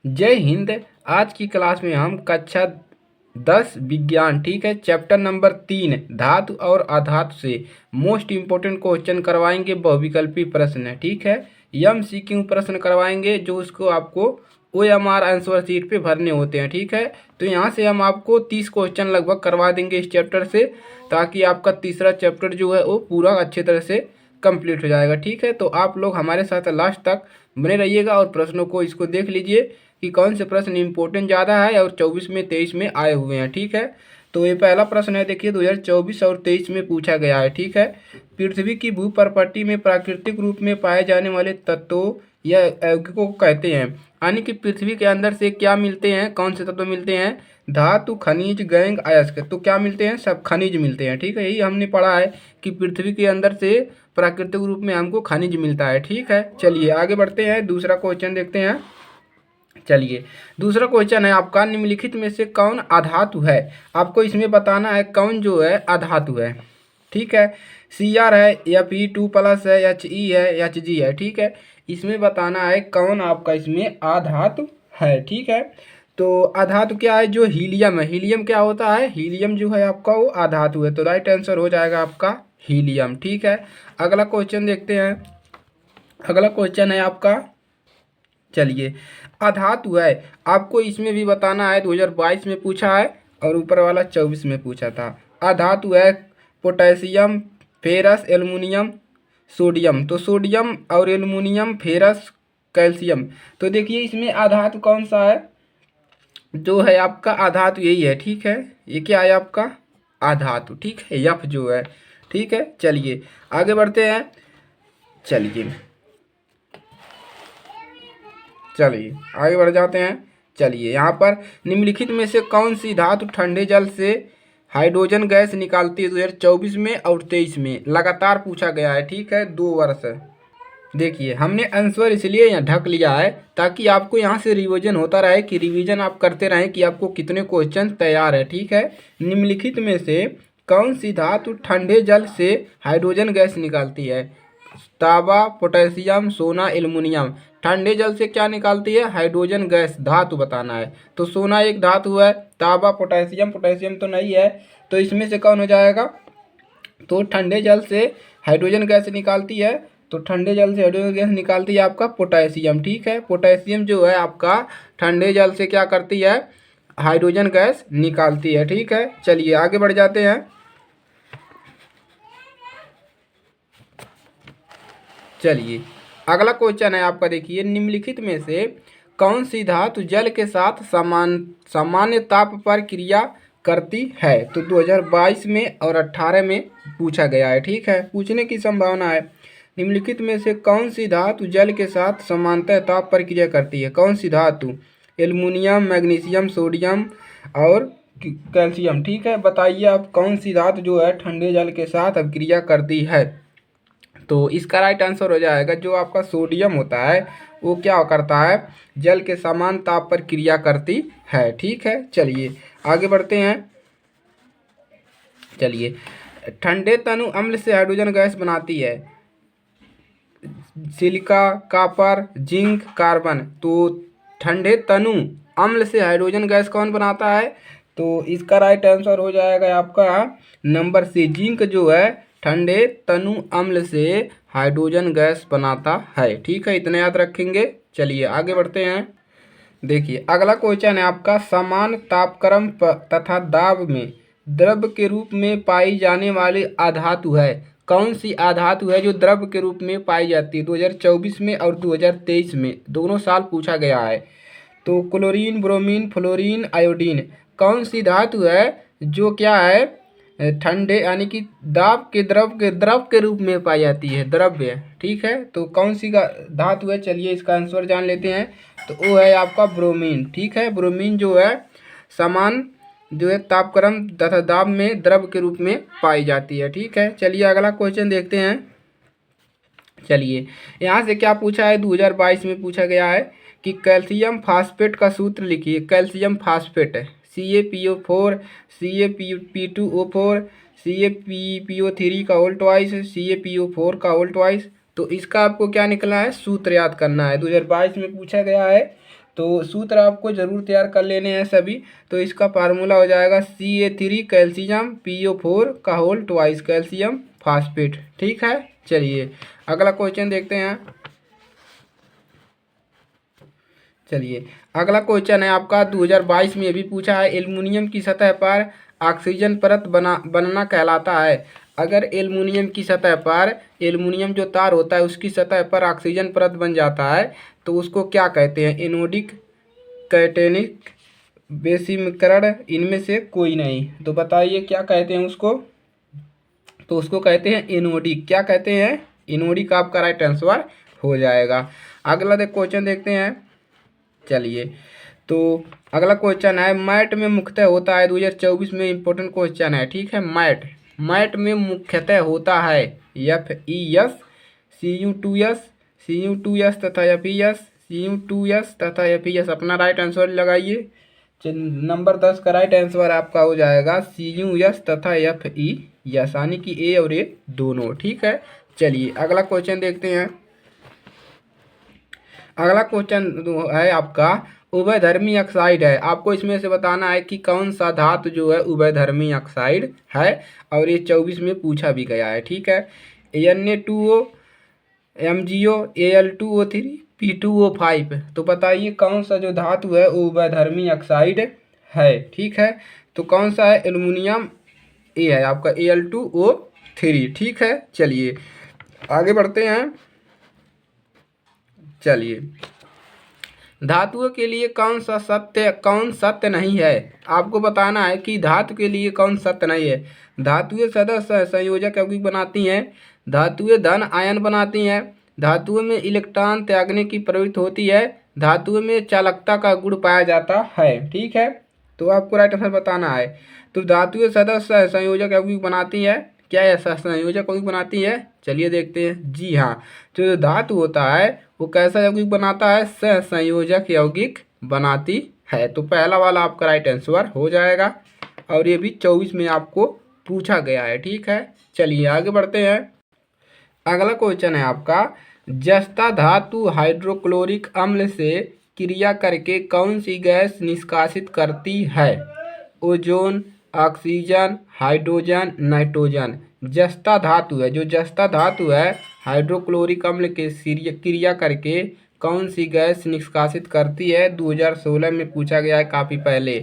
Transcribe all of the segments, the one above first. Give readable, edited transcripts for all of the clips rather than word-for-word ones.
जय हिंद। आज की क्लास में हम कक्षा 10 विज्ञान, ठीक है, चैप्टर नंबर 3 धातु और अधातु से मोस्ट इंपोर्टेंट क्वेश्चन करवाएंगे। बहुविकल्पी प्रश्न है, ठीक है। MCQ प्रश्न करवाएंगे जो उसको आपको OMR आंसर शीट पे भरने होते हैं, ठीक है। तो यहाँ से हम आपको 30 क्वेश्चन लगभग करवा देंगे इस चैप्टर से, ताकि आपका तीसरा चैप्टर जो है वो पूरा अच्छी तरह से कंप्लीट हो जाएगा, ठीक है। तो आप लोग हमारे साथ लास्ट तक बने रहिएगा और प्रश्नों को इसको देख लीजिए कि कौन से प्रश्न इंपॉर्टेंट ज़्यादा है और 24 में 23 में आए हुए हैं, ठीक है। तो ये पहला प्रश्न है, देखिए 2024 और 23 में पूछा गया है, ठीक है। पृथ्वी की भूप्रपट्टी में प्राकृतिक रूप में पाए जाने वाले तत्वों या यौगिकों को कहते हैं। यानी कि पृथ्वी के अंदर से क्या मिलते हैं, कौन से तत्व मिलते हैं? धातु, खनिज, गैंग, अयस्क। तो क्या मिलते हैं? सब खनिज मिलते हैं, ठीक है। यही हमने पढ़ा है कि पृथ्वी के अंदर से प्राकृतिक रूप में हमको खनिज मिलता है, ठीक है। चलिए आगे बढ़ते हैं, दूसरा क्वेश्चन देखते हैं। चलिए दूसरा क्वेश्चन है आपका, निम्नलिखित में से कौन अधातु है? आपको इसमें बताना है कौन जो है अधातु है, ठीक है। Cr है, Fe2+ है, He है, Hg है, ठीक है। इसमें बताना है कौन आपका इसमें अधातु है, ठीक है। तो अधातु क्या है? जो हीलियम है। हीलियम क्या होता है? हीलियम जो है आपका वो अधातु है। तो राइट आंसर हो जाएगा आपका हीलियम, ठीक है। अगला क्वेश्चन देखते हैं। अगला क्वेश्चन है आपका, चलिए अधातु है, आपको इसमें भी बताना है। 2022 में पूछा है और ऊपर वाला 24 में पूछा था। अधातु है पोटेशियम, फेरस, एल्युमिनियम, सोडियम। तो सोडियम और एल्युमिनियम, फेरस, कैल्शियम। तो देखिए इसमें अधातु कौन सा है? जो है आपका अधातु यही है, ठीक है। ये क्या है आपका अधातु, ठीक है, यफ जो है, ठीक है। चलिए आगे बढ़ते हैं। चलिए चलिए आगे बढ़ जाते हैं। चलिए यहाँ पर निम्नलिखित में से कौन सी धातु ठंडे जल से हाइड्रोजन गैस निकालती है? 2024 में और 23 में लगातार पूछा गया है, ठीक है, 2 वर्ष। देखिए हमने आंसर इसलिए यहाँ ढक लिया है ताकि आपको यहाँ से रिवीजन होता रहे, कि रिवीजन आप करते रहें कि आपको कितने क्वेश्चन तैयार है, ठीक है। निम्नलिखित में से कौन सी धातु ठंडे जल से हाइड्रोजन गैस निकालती है? तांबा, पोटेशियम, सोना, एल्युमिनियम। ठंडे जल से क्या निकालती है? Hydrogen gas. धातु बताना है। तो सोना एक धातु है, तांबा, पोटेशियम, पोटेशियम तो नहीं है, तो इसमें से कौन हो जाएगा? तो ठंडे जल से हाइड्रोजन गैस निकालती है, तो ठंडे जल से हाइड्रोजन गैस निकालती है आपका पोटेशियम, ठीक है। पोटेशियम जो है आपका ठंडे जल से क्या करती है? हाइड्रोजन गैस निकालती है, ठीक है। चलिए आगे बढ़ जाते हैं। चलिए अगला क्वेश्चन है आपका, देखिए निम्नलिखित में से कौन सी धातु जल के साथ सामान्य ताप पर क्रिया करती है? तो 2022 में और 18 में पूछा गया है, ठीक है, पूछने की संभावना है। निम्नलिखित में से कौन सी धातु जल के साथ समानतः ताप पर क्रिया करती है? कौन सी धातु? एल्युमिनियम, मैग्नीशियम, सोडियम और कैल्शियम, ठीक है। बताइए आप कौन सी धातु जो है ठंडे जल के साथ अब क्रिया करती है? तो इसका राइट आंसर हो जाएगा जो आपका सोडियम होता है, वो क्या करता है? जल के समान ताप पर क्रिया करती है, ठीक है। चलिए आगे बढ़ते हैं। चलिए ठंडे तनु अम्ल से हाइड्रोजन गैस बनाती है? Silica, copper, zinc, carbon. तो ठंडे तनु अम्ल से हाइड्रोजन गैस कौन बनाता है? तो इसका राइट आंसर हो जाएगा आपका नंबर सी, जिंक जो है ठंडे तनु अम्ल से हाइड्रोजन गैस बनाता है, ठीक है, इतना याद रखेंगे। चलिए आगे बढ़ते हैं। देखिए अगला क्वेश्चन है आपका, समान तापक्रम तथा दाब में द्रव के रूप में पाई जाने वाली अधातु है? कौन सी अधातु है जो द्रव के रूप में पाई जाती है? 2024 में और 2023 में दोनों साल पूछा गया है। तो क्लोरीन, ब्रोमीन, फ्लोरीन, आयोडीन। कौन सी धातु है जो क्या है ठंडे यानी कि दाब के द्रव के रूप में पाई जाती है? द्रव्य, ठीक है। तो कौन सी का धातु है? चलिए इसका आंसर जान लेते हैं। तो वो है आपका ब्रोमीन, ठीक है। ब्रोमीन जो है समान जो है तापक्रम तथा दाब में द्रव के रूप में पाई जाती है, ठीक है। चलिए अगला क्वेश्चन देखते हैं। चलिए यहाँ से क्या पूछा है? 2022 में पूछा गया है कि कैल्शियम फास्फेट का सूत्र लिखिए। कैल्शियम फास्फेट है CaPO4, CaP2O4, CaPO3 का होल ट्वाइस, CaPO4 का होल ट्वाइस। तो इसका आपको क्या निकला है? सूत्र याद करना है, 2022 में पूछा गया है। तो सूत्र आपको जरूर तैयार कर लेने हैं सभी। तो इसका फार्मूला हो जाएगा Ca3 कैल्शियम PO4 का होल ट्वाइस कैल्शियम फास्फेट। ठीक है, चलिए अगला क्वेश्चन देखते हैं। चलिए अगला क्वेश्चन है आपका 2022 में भी पूछा है, एल्युमिनियम की सतह पर ऑक्सीजन परत बनना कहलाता है। अगर एल्युमिनियम की सतह पर एल्युमिनियम जो तार होता है उसकी सतह पर ऑक्सीजन परत बन जाता है तो उसको क्या कहते हैं? एनोडिक, कैटेनिक, बेसिमीकरण, इनमें से कोई नहीं। तो बताइए क्या कहते हैं उसको? तो उसको कहते हैं एनोडिक। क्या कहते हैं? एनोडिक आपका राइट आंसर हो जाएगा। अगला क्वेश्चन देखते हैं। चलिए तो अगला क्वेश्चन है, मैट में मुख्यतः होता है 2024 में इम्पोर्टेंट क्वेश्चन है। ठीक है, मैट में मुख्यतः होता है FES, Cu2S, Cu2S तथा FES, Cu2S तथा FES। अपना राइट आंसर लगाइए। नंबर 10 का राइट आंसर आपका हो जाएगा Cus तथा FES, यानी कि ए और ए दोनों। ठीक है, चलिए अगला क्वेश्चन देखते हैं। अगला क्वेश्चन है आपका उभयधर्मी ऑक्साइड है। आपको इसमें से बताना है कि कौन सा धातु जो है उभयधर्मी ऑक्साइड है, और ये 24 में पूछा भी गया है। ठीक है, Na2O, MgO, Al2O3, P2O5। तो बताइए कौन सा जो धातु है वो उभयधर्मी ऑक्साइड है। ठीक है, तो कौन सा है? एल्युमिनियम ए है आपका Al2O3। ठीक है, चलिए आगे बढ़ते हैं। चलिए धातुओं के लिए कौन सत्य नहीं है? आपको बताना है कि धातु के लिए कौन सत्य नहीं है। धातुएं सदस्य संयोजक यौगिक बनाती हैं, धातुएं धन आयन बनाती हैं, धातुओं में इलेक्ट्रॉन त्यागने की प्रवृत्ति होती है, धातुओं में चालकता का गुण पाया जाता है। ठीक है, तो आपको राइट आंसर बताना है। तो धातुएं सदस्य संयोजक यौगिक बनाती है। क्या ऐसा संयोजक यौगिक बनाती है? चलिए देखते हैं। जी हाँ, जो धातु होता है वो कैसा यौगिक बनाता है? सहसंयोजक यौगिक बनाती है। तो पहला वाला आपका राइट आंसर हो जाएगा, और ये भी 24 में आपको पूछा गया है। ठीक है, चलिए आगे बढ़ते हैं। अगला क्वेश्चन है आपका, जस्ता धातु हाइड्रोक्लोरिक अम्ल से क्रिया करके कौन सी गैस निष्कासित करती है? Ozone, oxygen, hydrogen, nitrogen. जस्ता धातु है, जो जस्ता धातु है हाइड्रोक्लोरिक अम्ल के क्रिया करके कौन सी गैस निष्कासित करती है? 2016 में पूछा गया है, काफ़ी पहले।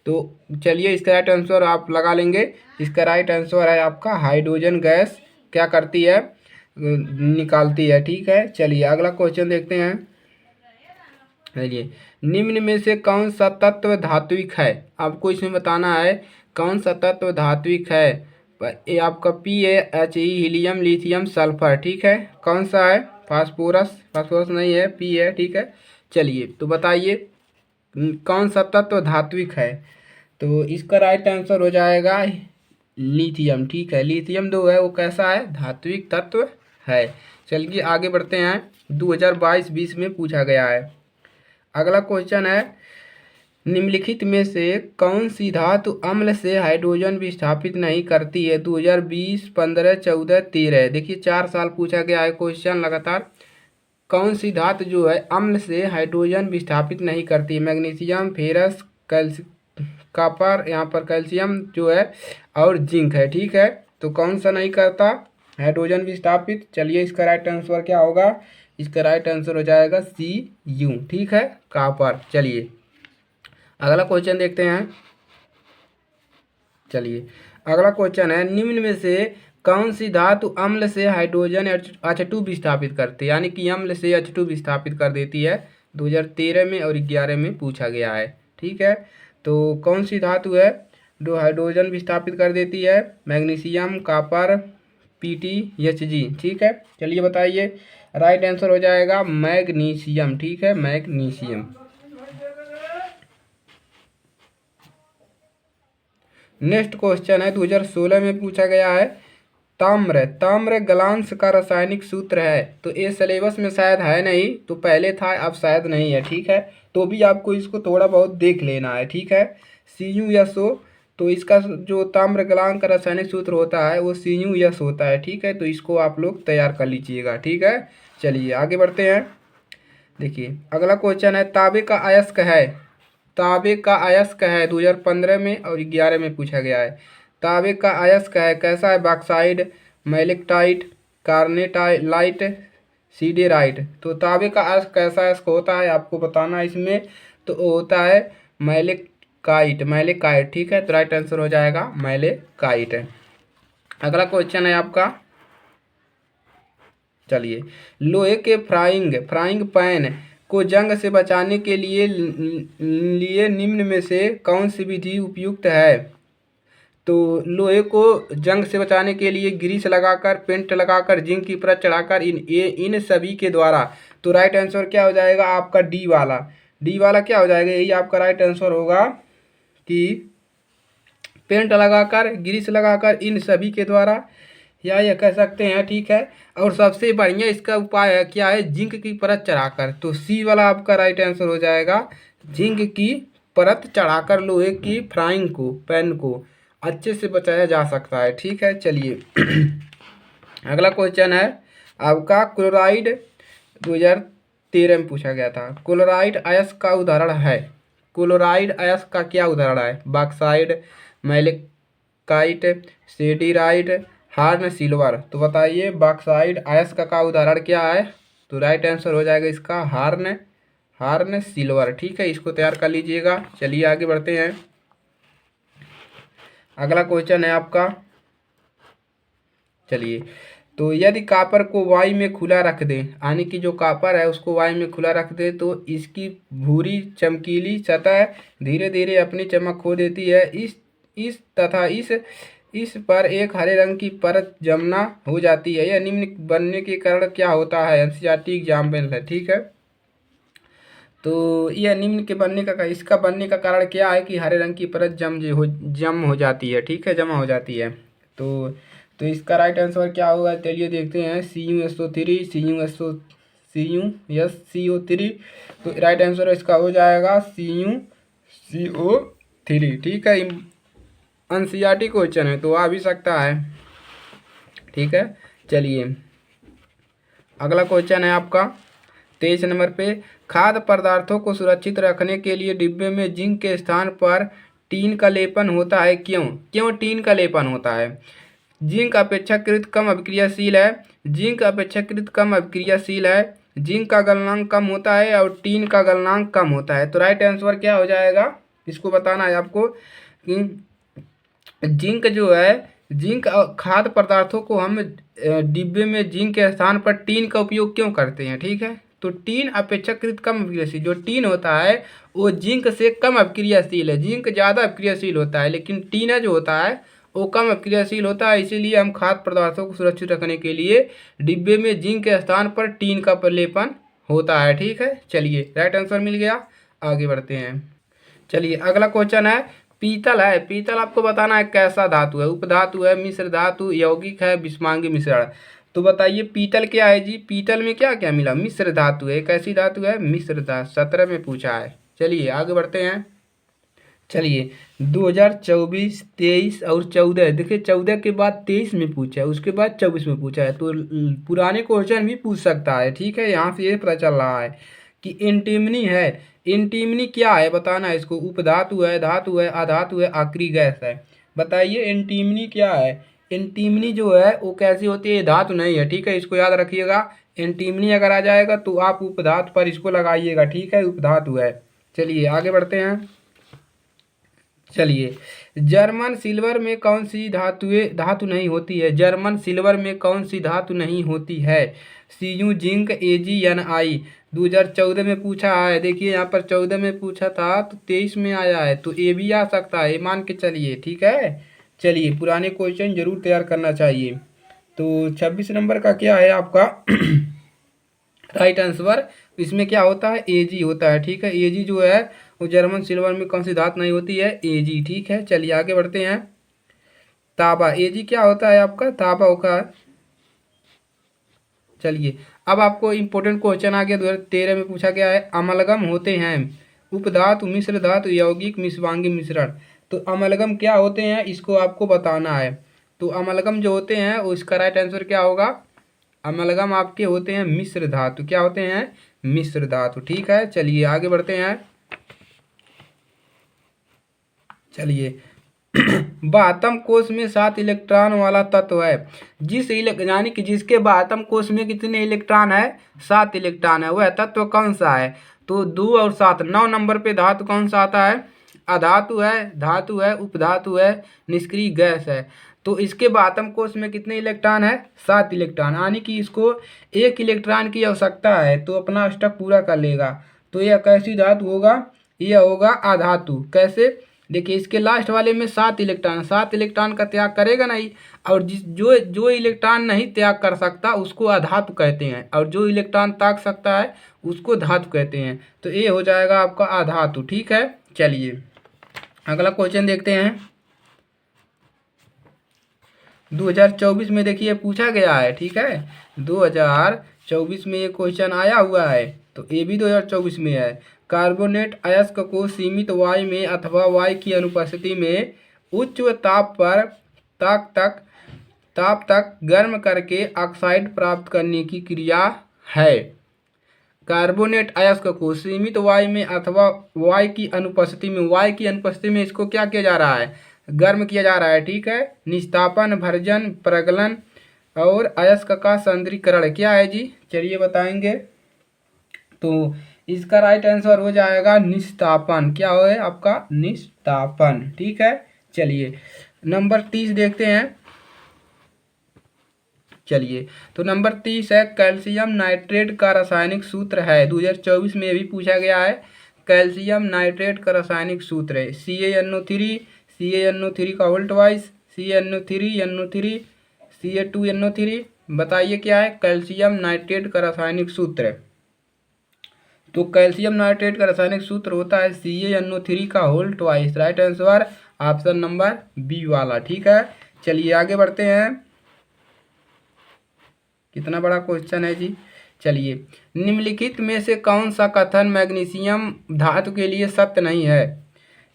तो चलिए इसका राइट आंसर आप लगा लेंगे। इसका राइट आंसर है आपका हाइड्रोजन गैस क्या करती है? निकालती है। ठीक है, चलिए अगला क्वेश्चन देखते हैं। चलिए, निम्न में से कौन सा तत्व धात्विक है? आपको इसमें बताना है कौन सा तत्व धात्विक है। ये आपका PaHe, हीलियम, लिथियम, सल्फर। ठीक है, कौन सा है? फास्फोरस नहीं है, P है। ठीक है, चलिए तो बताइए कौन सा तत्व धात्विक है? तो इसका राइट आंसर हो जाएगा लिथियम। ठीक है, लिथियम जो है वो कैसा है? धात्विक तत्व है। चलिए आगे बढ़ते हैं। 2022-20 में पूछा गया है। अगला क्वेश्चन है, निम्नलिखित में से कौन सी धातु अम्ल से हाइड्रोजन विस्थापित नहीं करती है? 2020, 15, 14, 13। देखिए 4 साल पूछा गया है क्वेश्चन लगातार। कौन सी धातु जो है अम्ल से हाइड्रोजन विस्थापित नहीं करती? मैग्नीशियम, फेरस, कॉपर, यहाँ पर कैल्शियम जो है, और जिंक है। ठीक है, तो कौन सा नहीं करता हाइड्रोजन विस्थापित? चलिए इसका राइट आंसर क्या होगा? इसका राइट आंसर हो जाएगा Cu। ठीक है, कॉपर। चलिए अगला क्वेश्चन देखते हैं। चलिए अगला क्वेश्चन है, निम्न में से कौन सी धातु अम्ल से हाइड्रोजन H2 विस्थापित करती है? यानी कि अम्ल से H2 विस्थापित कर देती है। 2013 में और 11 में पूछा गया है। ठीक है, तो कौन सी धातु है जो हाइड्रोजन विस्थापित कर देती है? Magnesium, copper, PtHg। ठीक है, चलिए बताइए। राइट आंसर हो जाएगा मैग्नीशियम। ठीक है, मैग्नीशियम। नेक्स्ट क्वेश्चन है 2016 में पूछा गया है, ताम्र गलांश का रासायनिक सूत्र है। तो ये सिलेबस में शायद है नहीं, तो पहले था, अब शायद नहीं है। ठीक है, तो भी आपको इसको थोड़ा बहुत देख लेना है। ठीक है, CuSO। तो इसका जो ताम्र गलांश का रासायनिक सूत्र होता है वो Cus होता है। ठीक है, तो इसको आप लोग तैयार कर लीजिएगा। ठीक है, चलिए आगे बढ़ते हैं। देखिए अगला क्वेश्चन है, तांबे का अयस्क है, तांबे का अयस्क है 2015 में और 11 में पूछा गया है। तांबे का अयस्क है कैसा है? Bauxite, malachite, carnotite, siderite. तो तांबे का अयस्क कैसा अयस्क होता है आपको बताना है इसमें, तो वो होता है मैलेकाइट, मैलेकाइट। ठीक है, तो राइट आंसर हो जाएगा मैलेकाइट। अगला क्वेश्चन है आपका, चलिए, लोहे के फ्राइंग फ्राइंग पैन को जंग से बचाने के लिए निम्न में से कौन सी विधि उपयुक्त है? तो लोहे को जंग से बचाने के लिए ग्रीस लगाकर, पेंट लगाकर, जिंक की परत चढ़ाकर, इन सभी के द्वारा। तो राइट आंसर क्या हो जाएगा आपका? डी वाला। डी वाला क्या हो जाएगा? यही आपका राइट आंसर होगा कि पेंट लगाकर, ग्रीस लगाकर, इन सभी के द्वारा, या ये कह सकते हैं। ठीक है, और सबसे बढ़िया इसका उपाय है क्या है? जिंक की परत चढ़ाकर। तो सी वाला आपका राइट आंसर हो जाएगा, जिंक की परत चढ़ाकर लोहे की फ्राइंग को, पैन को अच्छे से बचाया जा सकता है। ठीक है, चलिए अगला क्वेश्चन है आपका, क्लोराइड 2013 में पूछा गया था। क्लोराइड अयस्क का उदाहरण है, क्लोराइड अयस्क का क्या उदाहरण है? Bauxite, malachite, siderite, horn silver. तो बताइए बॉक्साइड अयस्क का उदाहरण क्या है? तो राइट आंसर हो जाएगा इसका हार्न सिल्वर। ठीक है, इसको तैयार कर लीजिएगा। चलिए आगे बढ़ते हैं। अगला क्वेश्चन है आपका, चलिए, तो यदि कॉपर को वायु में खुला रख दें, यानी कि जो कॉपर है उसको वायु में खुला रख दें, तो इसकी भूरी चमकीली सतह धीरे धीरे अपनी चमक खो देती है। इस तथा इस पर एक हरे रंग की परत जमना हो जाती है। यह निम्न बनने के कारण क्या होता है? एनसीईआरटी एग्जाम्पल है। ठीक है, तो यह निम्न के बनने का, इसका बनने का कारण क्या है कि हरे रंग की परत जम हो जाती है। ठीक है, जमा हो जाती है। तो इसका राइट आंसर क्या होगा? चलिए देखते हैं, CuSO3, CuSO3। तो राइट आंसर इसका हो जाएगा CuCO3। ठीक है, एनसीईआरटी क्वेश्चन है तो आ भी सकता है। ठीक है, चलिए अगला क्वेश्चन है आपका 23 नंबर पे, खाद्य पदार्थों को सुरक्षित रखने के लिए डिब्बे में जिंक के स्थान पर टीन का लेपन होता है। क्यों टीन का लेपन होता है? जिंक अपेक्षाकृत कम अभिक्रियाशील है, जिंक अपेक्षाकृत कम अभिक्रियाशील है, जिंक का गलनांक कम होता है और टीन का गलनांक कम होता है। तो राइट आंसर क्या हो जाएगा? इसको बताना है आपको कि जिंक जो है, जिंक खाद्य पदार्थों को हम डिब्बे में जिंक के स्थान पर टीन का उपयोग क्यों करते हैं? ठीक है, तो टीन अपेक्षाकृत कम अभिक्रियाशील, जो टीन होता है वो जिंक से कम अभिक्रियाशील है। जिंक ज़्यादा अभिक्रियाशील होता है, लेकिन टीना जो होता है वो कम अभिक्रियाशील होता है। इसीलिए हम खाद्य पदार्थों को सुरक्षित रखने के लिए डिब्बे में जिंक के स्थान पर टीन का प्रलेपन होता है। ठीक है, चलिए राइट आंसर मिल गया। आगे बढ़ते हैं। चलिए अगला क्वेश्चन है, पीतल है, पीतल आपको बताना है कैसा धातु है? उपधातु है, मिश्र धातु, यौगिक है, विषमांगी मिश्रण। तो बताइए पीतल क्या है जी? पीतल में क्या क्या मिला? मिश्र धातु है। कैसी धातु है? मिश्र धातु। 17 में पूछा है। चलिए आगे बढ़ते हैं। चलिए 2024, 23 और 14, देखिए 14 के बाद 23 में पूछा है, उसके बाद 24 में पूछा है, तो पुराने क्वेश्चन भी पूछ सकता है। ठीक है, यहाँ से ये पता चल रहा है कि एंटीमनी है। एंटीमनी क्या है बताना है इसको। उपधातु है, धातु है, अधातु है, आखिरी गैस है। बताइए एंटीमनी क्या है? एंटीमनी जो है वो कैसी होती है? धातु नहीं है। ठीक है, इसको याद रखिएगा। एंटीमनी अगर आ जाएगा तो आप उपधातु पर इसको लगाइएगा। ठीक है, उपधातु है। चलिए आगे बढ़ते हैं। चलिए, जर्मन सिल्वर में कौन सी धातु नहीं होती है? जर्मन सिल्वर में कौन सी धातु नहीं होती है? Cu, zinc, AgNi। 2014 में पूछा है। देखिए यहाँ पर 14 में पूछा था तो 23 में आया है, तो ए भी आ सकता है, मान के चलिए। ठीक है, चलिए पुराने क्वेश्चन जरूर तैयार करना चाहिए। तो 26 नंबर का क्या है आपका राइट आंसर? इसमें क्या होता है? Ag होता है। ठीक है, Ag जो है वो जर्मन सिल्वर में कौन सी धातु नहीं होती है? Ag। ठीक है, चलिए आगे बढ़ते हैं। तांबा, Ag क्या होता है आपका? तांबा होगा। चलिए अब आपको इंपॉर्टेंट क्वेश्चन आ गया 2013 में पूछा गया है, अमलगम होते हैं उपधातु, मिश्र धातु, यौगिक, मिश्रवांगी मिश्रण। तो अमलगम क्या होते हैं इसको आपको बताना है। तो अमलगम जो होते हैं उसका राइट आंसर क्या होगा? अमलगम आपके होते हैं मिश्र धातु। क्या होते हैं? मिश्र धातु। ठीक है, चलिए आगे बढ़ते हैं। चलिए बाह्यतम कोश में 7 इलेक्ट्रॉन वाला तत्व है। यानी कि जिसके बाह्यतम कोश में कितने इलेक्ट्रॉन है? 7 इलेक्ट्रॉन है। वह तत्व कौन सा है? तो 2 और 7, 9 नंबर पे धातु कौन सा आता है? अधातु है, धातु है, उपधातु है, निष्क्रिय गैस है। तो इसके बाह्यतम कोश में कितने इलेक्ट्रॉन है? 7 इलेक्ट्रॉन। यानी कि इसको 1 इलेक्ट्रॉन की आवश्यकता है तो अपना स्टेप पूरा कर लेगा। तो यह कैसी धातु होगा? यह होगा अधातु। कैसे? देखिए इसके लास्ट वाले में 7 इलेक्ट्रॉन, 7 इलेक्ट्रॉन का त्याग करेगा नहीं, और जो इलेक्ट्रॉन नहीं त्याग कर सकता उसको अधातु कहते हैं, और जो इलेक्ट्रॉन त्याग सकता है उसको धातु कहते हैं। तो ये हो जाएगा आपका अधातु। ठीक है, चलिए अगला क्वेश्चन देखते हैं। 2024 में देखिए पूछा गया है। ठीक है, 2024 में ये क्वेश्चन आया हुआ है, तो ये भी 2024 में है। कार्बोनेट अयस्क को सीमित वायु में अथवा वायु की अनुपस्थिति में उच्च ताप पर ताप तक गर्म करके ऑक्साइड प्राप्त करने की क्रिया है। कार्बोनेट अयस्क को सीमित वायु में अथवा वायु की अनुपस्थिति में इसको क्या किया जा रहा है? गर्म किया जा रहा है। ठीक है, निस्तापन, भर्जन, प्रगलन और अयस्क का सांद्रीकरण क्या है जी? चलिए बताएंगे। तो इसका राइट आंसर हो जाएगा निस्तापन। क्या हो है आपका? निस्तापन। ठीक है, चलिए नंबर 30 देखते हैं। चलिए तो नंबर 30 है, कैल्शियम नाइट्रेट का रासायनिक सूत्र है। 2024 में भी पूछा गया है। कैल्शियम नाइट्रेट का रासायनिक सूत्र है CaNO3 का होल्ट वाइज CaNO3 Ca2NO3। बताइए क्या है कैल्शियम नाइट्रेट का रासायनिक सूत्र? तो कैल्शियम नाइट्रेट का रासायनिक सूत्र होता है CaNO3 का होल्ट वाइज। Right answer option number B वाला। ठीक है, चलिए आगे बढ़ते हैं। कितना बड़ा क्वेश्चन है जी। चलिए, निम्नलिखित में से कौन सा कथन मैग्नीशियम धातु के लिए सत्य नहीं है?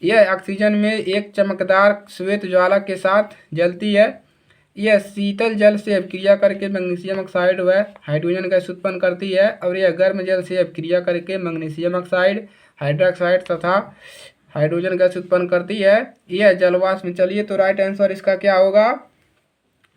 यह ऑक्सीजन में एक चमकदार श्वेत ज्वाला के साथ जलती है। यह शीतल जल से अभिक्रिया करके मैग्नीशियम ऑक्साइड व हाइड्रोजन गैस उत्पन्न करती है, और यह गर्म जल से अभिक्रिया करके मैग्नीशियम ऑक्साइड, हाइड्रोक्साइड तथा हाइड्रोजन गैस उत्पन्न करती है। यह जलवाष्प में। चलिए तो राइट आंसर इसका क्या होगा?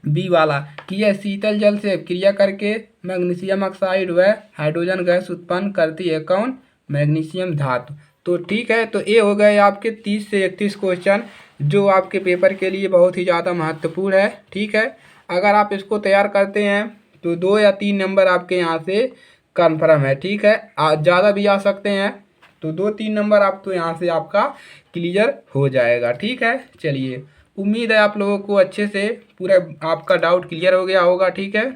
बी वाला, कि यह शीतल जल से क्रिया करके मैग्नीशियम ऑक्साइड व हाइड्रोजन गैस उत्पन्न करती है। कौन? मैग्नीशियम धातु। तो ठीक है, तो ये हो गए आपके 30 से 31 क्वेश्चन जो आपके पेपर के लिए बहुत ही ज़्यादा महत्वपूर्ण है। ठीक है, अगर आप इसको तैयार करते हैं तो 2 या 3 नंबर आपके यहाँ से कन्फर्म है। ठीक है, ज़्यादा भी आ सकते हैं, तो 2-3 नंबर आप तो यहाँ से आपका क्लियर हो जाएगा। ठीक है, चलिए उम्मीद है आप लोगों को अच्छे से पूरा आपका डाउट क्लियर हो गया होगा। ठीक है,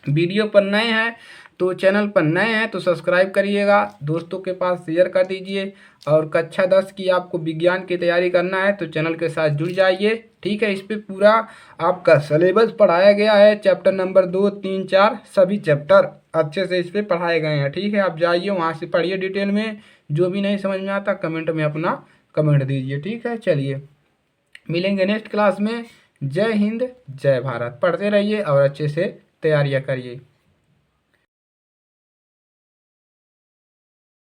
वीडियो पर नए हैं तो चैनल पर नए हैं तो सब्सक्राइब करिएगा, दोस्तों के पास शेयर कर दीजिए, और कक्षा 10 की आपको विज्ञान की तैयारी करना है तो चैनल के साथ जुड़ जाइए। ठीक है, इस पर पूरा आपका सिलेबस पढ़ाया गया है। चैप्टर नंबर 2, 3, 4 सभी चैप्टर अच्छे से इस पर पढ़ाए गए हैं। ठीक है, आप जाइए वहाँ से पढ़िए डिटेल में। जो भी नहीं समझ में आता कमेंट में अपना कमेंट दीजिए। ठीक है, चलिए मिलेंगे नेक्स्ट क्लास में। जय हिंद, जय भारत। पढ़ते रहिए और अच्छे से तैयारियां करिए।